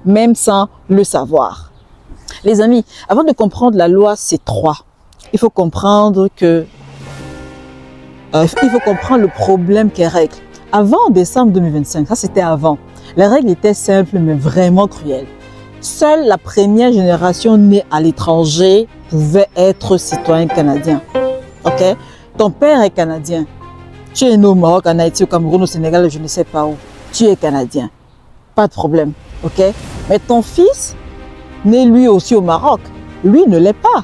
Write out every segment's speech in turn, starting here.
même sans le savoir. Les amis, avant de comprendre la loi C3, il faut comprendre le problème qu'elle règle. Avant décembre 2025, ça c'était avant, les règles étaient simples mais vraiment cruelles. Seule la première génération née à l'étranger pouvait être citoyen canadien. Ok? Ton père est canadien. Tu es né au Maroc, en Haïti, au Cameroun, au Sénégal, je ne sais pas où. Tu es canadien. Pas de problème. Ok? Mais ton fils, né lui aussi au Maroc, lui ne l'est pas.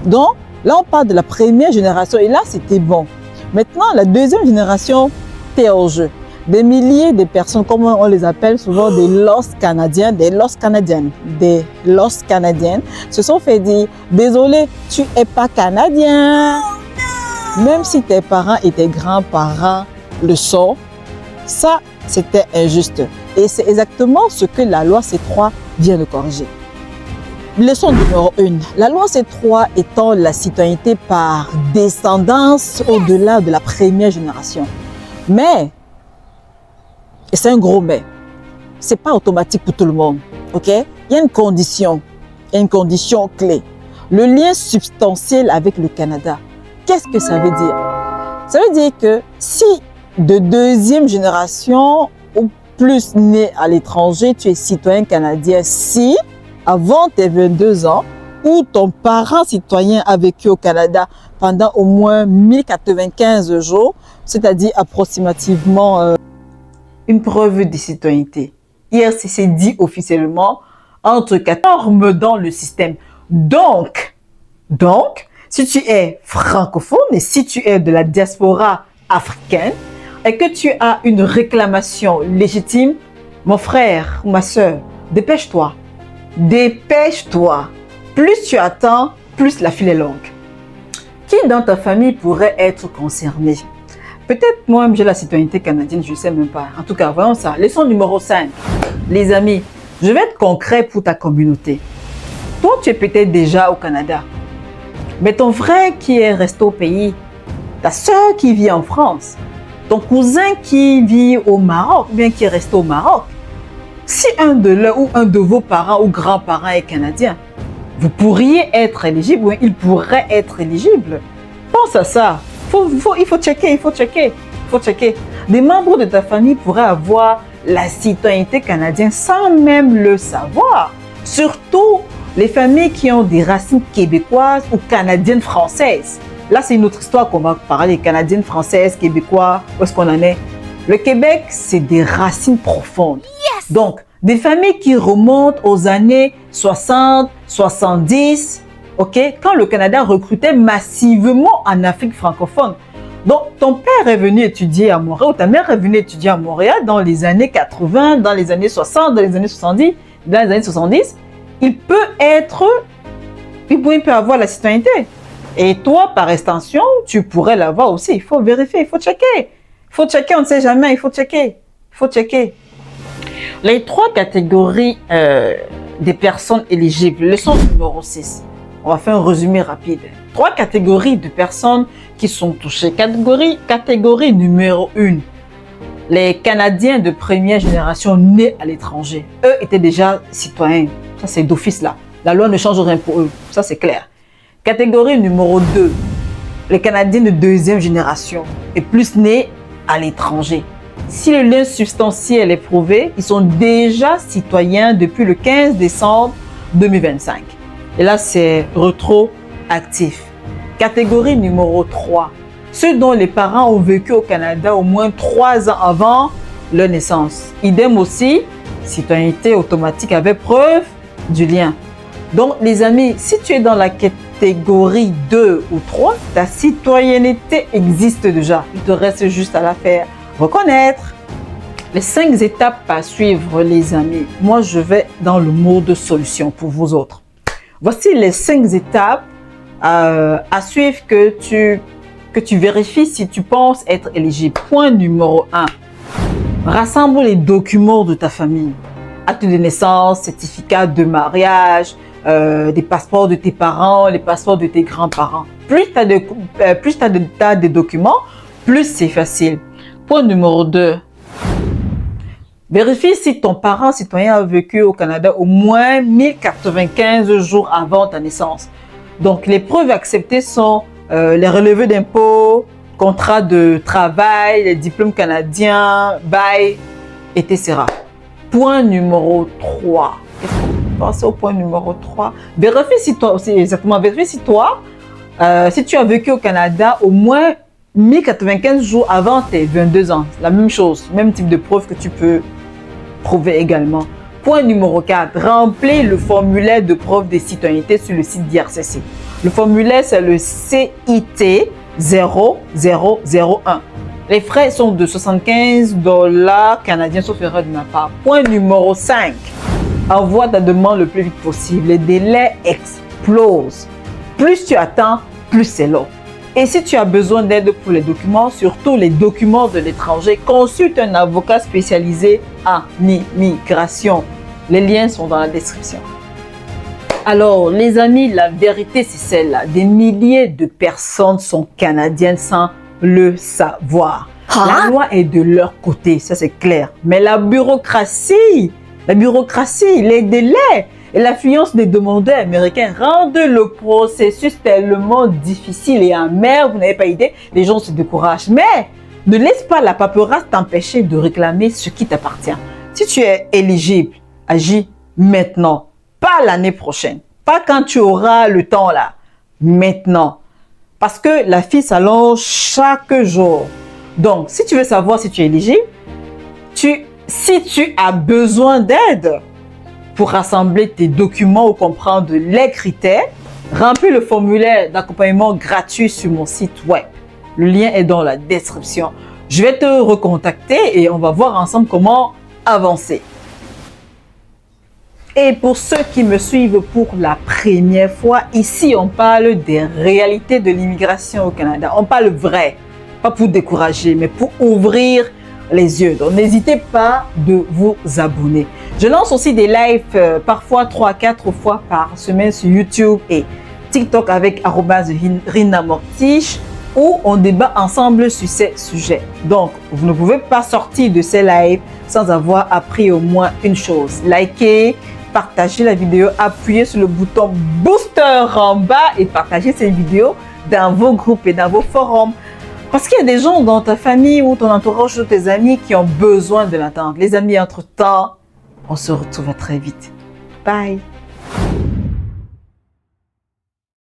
Donc, là, on parle de la première génération et là, c'était bon. Maintenant, la deuxième génération, t'es en jeu. Des milliers de personnes, comme on les appelle souvent des Lost Canadiens, se sont fait dire, désolé, tu n'es pas Canadien. Même si tes parents et tes grands-parents le sont, ça, c'était injuste. Et c'est exactement ce que la loi C3 vient de corriger. Leçon numéro 1. La loi C3 étend la citoyenneté par descendance au-delà de la première génération. Mais, et c'est un gros mais, c'est pas automatique pour tout le monde. Ok? Il y a une condition clé. Le lien substantiel avec le Canada. Qu'est-ce que ça veut dire? Ça veut dire que si de deuxième génération ou plus né à l'étranger, tu es citoyen canadien, si avant tes 22 ans, ou ton parent citoyen a vécu au Canada pendant au moins 1095 jours, c'est-à-dire approximativement une preuve de citoyenneté. Hier, c'est dit officiellement entre 14 normes dans le système. Donc, si tu es francophone et si tu es de la diaspora africaine et que tu as une réclamation légitime, mon frère ou ma soeur, dépêche-toi. Dépêche-toi. Plus tu attends, plus la file est longue. Qui dans ta famille pourrait être concerné? Peut-être moi, j'ai la citoyenneté canadienne, je ne sais même pas. En tout cas, voyons ça. Leçon numéro 5. Les amis, je vais être concret pour ta communauté. Toi, tu es peut-être déjà au Canada. Mais ton frère qui est resté au pays, ta soeur qui vit en France, ton cousin qui vit au Maroc, ou bien qui est resté au Maroc, si un de leurs ou un de vos parents ou grands-parents est canadien, vous pourriez être éligible, ou il pourrait être éligible. Pense à ça. Il faut checker. Des membres de ta famille pourraient avoir la citoyenneté canadienne sans même le savoir. Surtout les familles qui ont des racines québécoises ou canadiennes françaises. Là, c'est une autre histoire qu'on va parler. Canadiennes, françaises, québécois, où est-ce qu'on en est? Le Québec, c'est des racines profondes. Yes! Donc, des familles qui remontent aux années 60, 70, ok? Quand le Canada recrutait massivement en Afrique francophone. Donc, ton père est venu étudier à Montréal, ou ta mère est venue étudier à Montréal dans les années 80, dans les années 60, dans les années 70, dans les années 70. Il peut avoir la citoyenneté. Et toi, par extension, tu pourrais l'avoir aussi. Il faut vérifier, il faut checker. On ne sait jamais, il faut checker. Les 3 catégories des personnes éligibles. Leçon numéro 6. On va faire un résumé rapide. 3 catégories de personnes qui sont touchées. Catégorie numéro 1. Les Canadiens de première génération nés à l'étranger. Eux étaient déjà citoyens. Ça, c'est d'office là. La loi ne change rien pour eux. Ça, c'est clair. Catégorie numéro 2. Les Canadiens de deuxième génération et plus nés à l'étranger. Si le lien substantiel est prouvé, ils sont déjà citoyens depuis le 15 décembre 2025. Et là, c'est rétroactif. Catégorie numéro 3. Ceux dont les parents ont vécu au Canada au moins 3 ans avant leur naissance. Idem aussi, citoyenneté automatique avec preuve du lien. Donc, les amis, si tu es dans la catégorie 2 ou 3, ta citoyenneté existe déjà. Il te reste juste à la faire reconnaître. Les 5 étapes à suivre, les amis. Moi, je vais dans le mode solution pour vous autres. Voici les 5 étapes à suivre que tu vérifies si tu penses être éligible. Point numéro 1. Rassemble les documents de ta famille. Acte de naissance, certificat de mariage, des passeports de tes parents, les passeports de tes grands-parents. Plus tu as des documents, plus c'est facile. Point numéro 2. Vérifie si ton parent citoyen a vécu au Canada au moins 1095 jours avant ta naissance. Donc, les preuves acceptées sont les relevés d'impôts, contrat de travail, les diplômes canadiens, bail, etc. Point numéro 3. Qu'est-ce qu'on peut passer au point numéro 3? Vérifie si toi, si tu as vécu au Canada au moins 1095 jours avant tes 22 ans. La même chose, même type de preuve que tu peux prouver également. Point numéro 4, remplis le formulaire de preuve de citoyenneté sur le site d'IRCC. Le formulaire, c'est le CIT 0001. Les frais sont de 75 $ canadiens, sauf erreur de ma part. Point numéro 5, envoie ta demande le plus vite possible. Les délais explosent. Plus tu attends, plus c'est long. Et si tu as besoin d'aide pour les documents, surtout les documents de l'étranger, consulte un avocat spécialisé en immigration. Les liens sont dans la description. Alors, les amis, la vérité, c'est celle-là. Des milliers de personnes sont canadiennes sans le savoir. La loi est de leur côté, ça c'est clair. Mais la bureaucratie, les délais et l'affluence des demandeurs américains rendent le processus tellement difficile et amer. Vous n'avez pas idée, les gens se découragent. Mais ne laisse pas la paperasse t'empêcher de réclamer ce qui t'appartient. Si tu es éligible, agis maintenant. Pas l'année prochaine, pas quand tu auras le temps là, maintenant. Parce que la file s'allonge chaque jour. Donc, si tu veux savoir si tu es éligible, si tu as besoin d'aide pour rassembler tes documents ou comprendre les critères, remplis le formulaire d'accompagnement gratuit sur mon site web. Le lien est dans la description. Je vais te recontacter et on va voir ensemble comment avancer. Et pour ceux qui me suivent pour la première fois, ici on parle des réalités de l'immigration au Canada. On parle vrai, pas pour décourager, mais pour ouvrir les yeux. Donc n'hésitez pas de vous abonner. Je lance aussi des lives parfois 3-4 fois par semaine sur YouTube et TikTok avec @rinamortiche où on débat ensemble sur ces sujets. Donc, vous ne pouvez pas sortir de ces lives sans avoir appris au moins une chose. Likez, partagez la vidéo, appuyez sur le bouton booster en bas et partagez cette vidéo dans vos groupes et dans vos forums. Parce qu'il y a des gens dans ta famille ou ton entourage ou tes amis qui ont besoin de l'entendre. Les amis, entre-temps, on se retrouve très vite. Bye!